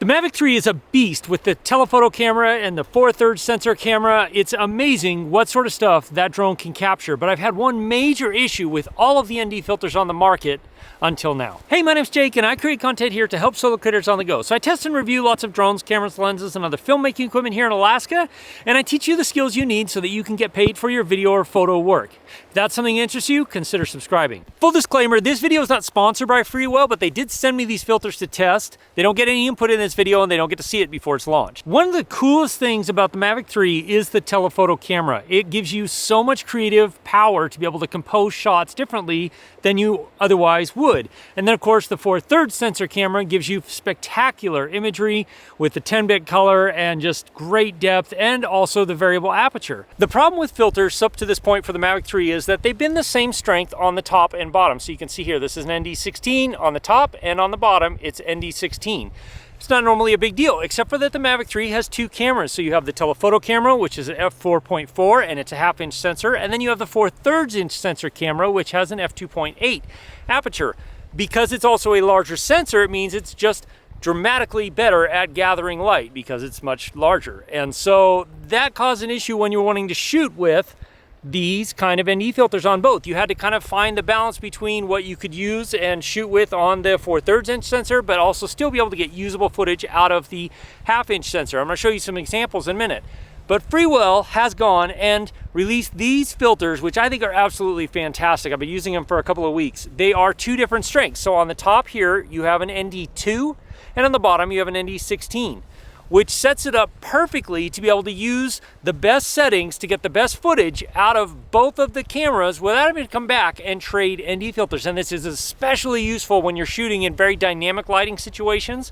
The Mavic 3 is a beast with the telephoto camera and the 4/3 sensor camera. It's amazing what sort of stuff that drone can capture, but I've had one major issue with all of the ND filters on the market until now. Hey, my name's Jake and I create content here to help solo creators on the go. So I test and review lots of drones, cameras, lenses, and other filmmaking equipment here in Alaska, and I teach you the skills you need so that you can get paid for your video or photo work. If that's something that interests you, consider subscribing. Full disclaimer, this video is not sponsored by Freewell, but they did send me these filters to test. They don't get any input in this video and they don't get to see it before it's launched. One of the coolest things about the Mavic 3 is the telephoto camera. It gives you so much creative power to be able to compose shots differently than you otherwise would. And then of course the 4/3 sensor camera gives you spectacular imagery with the 10-bit color and just great depth, and also the variable aperture. The problem with filters up to this point for the Mavic 3 is that they've been the same strength on the top and bottom. So you can see here, this is an ND16 on the top, and on the bottom it's ND16. It's not normally a big deal, except for that the Mavic 3 has two cameras. So you have the telephoto camera, which is an f4.4, and it's a 1/2 inch sensor. And then you have the 4/3 inch sensor camera, which has an f2.8 aperture. Because it's also a larger sensor, it means it's just dramatically better at gathering light because it's much larger. And so that caused an issue when you're wanting to shoot with these kind of ND filters on both. You had to kind of find the balance between what you could use and shoot with on the 4/3 inch sensor, but also still be able to get usable footage out of the 1/2 inch sensor. I'm going to show you some examples in a minute. But Freewell has gone and released these filters, which I think are absolutely fantastic. I've been using them for a couple of weeks. They are two different strengths. So on the top here, you have an ND2, and on the bottom, you have an ND16, which sets it up perfectly to be able to use the best settings to get the best footage out of both of the cameras without having to come back and trade ND filters. And this is especially useful when you're shooting in very dynamic lighting situations,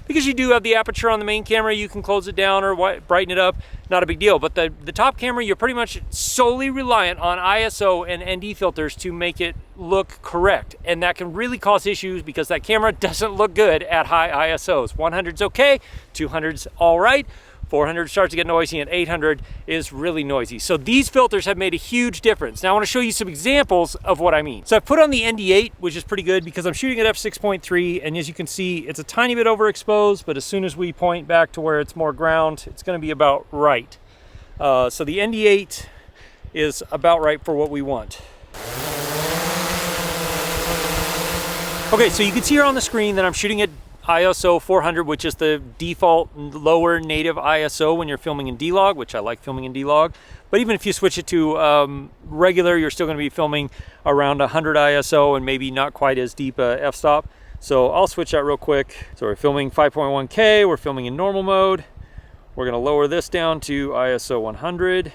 because you do have the aperture on the main camera. You can close it down or brighten it up, not a big deal. But the top camera, you're pretty much solely reliant on ISO and ND filters to make it look correct. And that can really cause issues because that camera doesn't look good at high ISOs. 100's okay, 200's all right. 400 starts to get noisy, and 800 is really noisy. So these filters have made a huge difference. Now I want to show you some examples of what I mean. So I put on the ND8, which is pretty good because I'm shooting at f6.3, and as you can see, it's a tiny bit overexposed, but as soon as we point back to where it's more ground, it's going to be about right. So the ND8 is about right for what we want. Okay, so you can see here on the screen that I'm shooting at ISO 400, which is the default lower native ISO when you're filming in D-Log, which I like filming in D-Log. But even if you switch it to regular, you're still going to be filming around 100 ISO and maybe not quite as deep f-stop. So I'll switch that real quick. So we're filming 5.1K, we're filming in normal mode. We're going to lower this down to ISO 100.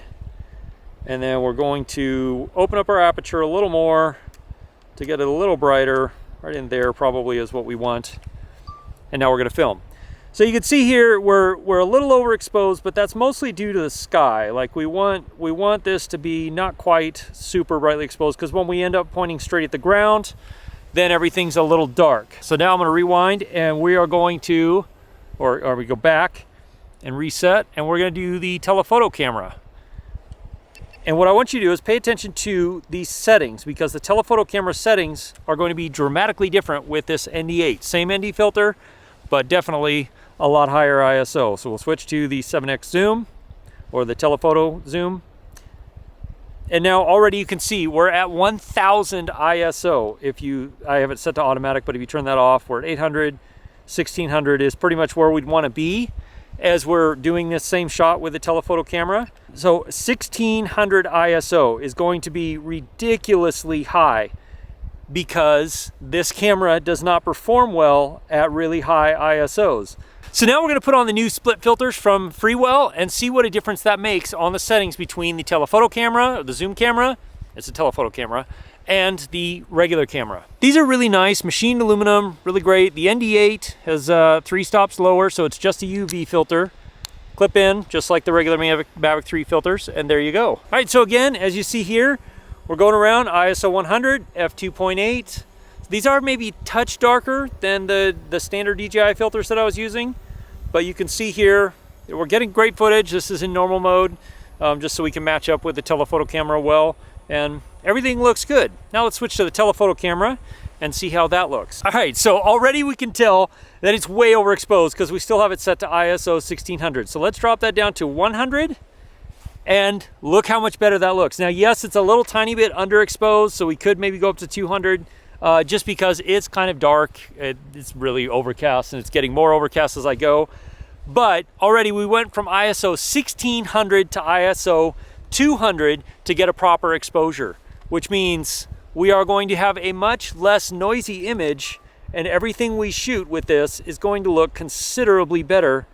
And then we're going to open up our aperture a little more to get it a little brighter. Right in there probably is what we want. And now we're going to film. So you can see here we're a little overexposed, but that's mostly due to the sky. Like we want this to be not quite super brightly exposed, because when we end up pointing straight at the ground, then everything's a little dark. So now I'm going to rewind, and we are going to, or we go back and reset, and we're going to do the telephoto camera. And what I want you to do is pay attention to these settings, because the telephoto camera settings are going to be dramatically different with this ND8. Same ND filter, but definitely a lot higher ISO. So we'll switch to the 7x zoom, or the telephoto zoom. And now already you can see we're at 1000 ISO. I have it set to automatic, but if you turn that off, we're at 800, 1600 is pretty much where we'd want to be as we're doing this same shot with the telephoto camera. So 1600 ISO is going to be ridiculously high, because this camera does not perform well at really high ISOs. So now we're going to put on the new split filters from Freewell and see what a difference that makes on the settings between the telephoto camera, or the zoom camera, it's a telephoto camera, and the regular camera. These are really nice, machined aluminum, really great. The ND8 has 3 stops lower, so it's just a UV filter. Clip in, just like the regular Mavic 3 filters, and there you go. All right, so again, as you see here, we're going around ISO 100, f2.8. These are maybe a touch darker than the standard DJI filters that I was using, but you can see here, we're getting great footage. This is in normal mode, just so we can match up with the telephoto camera well, and everything looks good. Now let's switch to the telephoto camera, and see how that looks. All right, so already we can tell that it's way overexposed because we still have it set to ISO 1600. So let's drop that down to 100 and look how much better that looks. Now, yes, it's a little tiny bit underexposed, so we could maybe go up to 200 just because it's kind of dark. It's really overcast and it's getting more overcast as I go. But already we went from ISO 1600 to ISO 200 to get a proper exposure, which means we are going to have a much less noisy image, and everything we shoot with this is going to look considerably better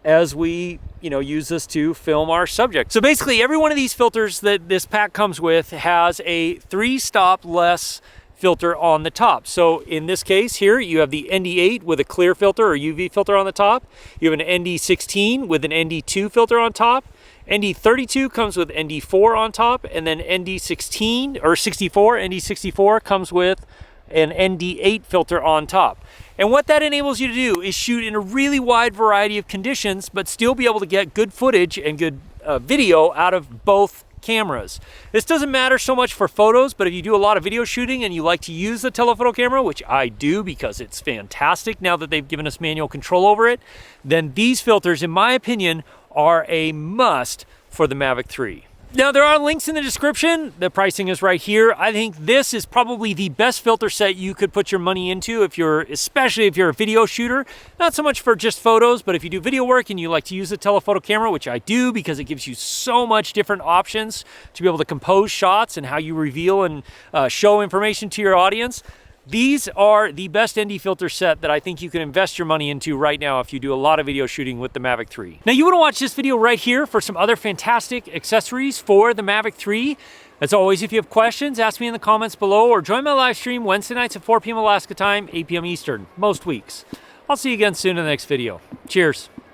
as we, use this to film our subject. So basically every one of these filters that this pack comes with has a 3-stop less filter on the top. So in this case here, you have the ND8 with a clear filter or UV filter on the top. You have an ND16 with an ND2 filter on top. ND32 comes with ND4 on top, and then ND16 or 64, ND64 comes with an ND8 filter on top. And what that enables you to do is shoot in a really wide variety of conditions, but still be able to get good footage and good video out of both cameras. This doesn't matter so much for photos, but if you do a lot of video shooting and you like to use the telephoto camera, which I do because it's fantastic now that they've given us manual control over it, then these filters, in my opinion, are a must for the Mavic 3. Now, there are links in the description. The pricing is right here. I think this is probably the best filter set you could put your money into especially if you're a video shooter. Not so much for just photos, but if you do video work and you like to use a telephoto camera, which I do because it gives you so much different options to be able to compose shots and how you reveal and show information to your audience. These are the best ND filter set that I think you can invest your money into right now if you do a lot of video shooting with the Mavic 3. Now, you want to watch this video right here for some other fantastic accessories for the Mavic 3. As always, if you have questions, ask me in the comments below or join my live stream Wednesday nights at 4 p.m. Alaska time, 8 p.m. Eastern, most weeks. I'll see you again soon in the next video. Cheers.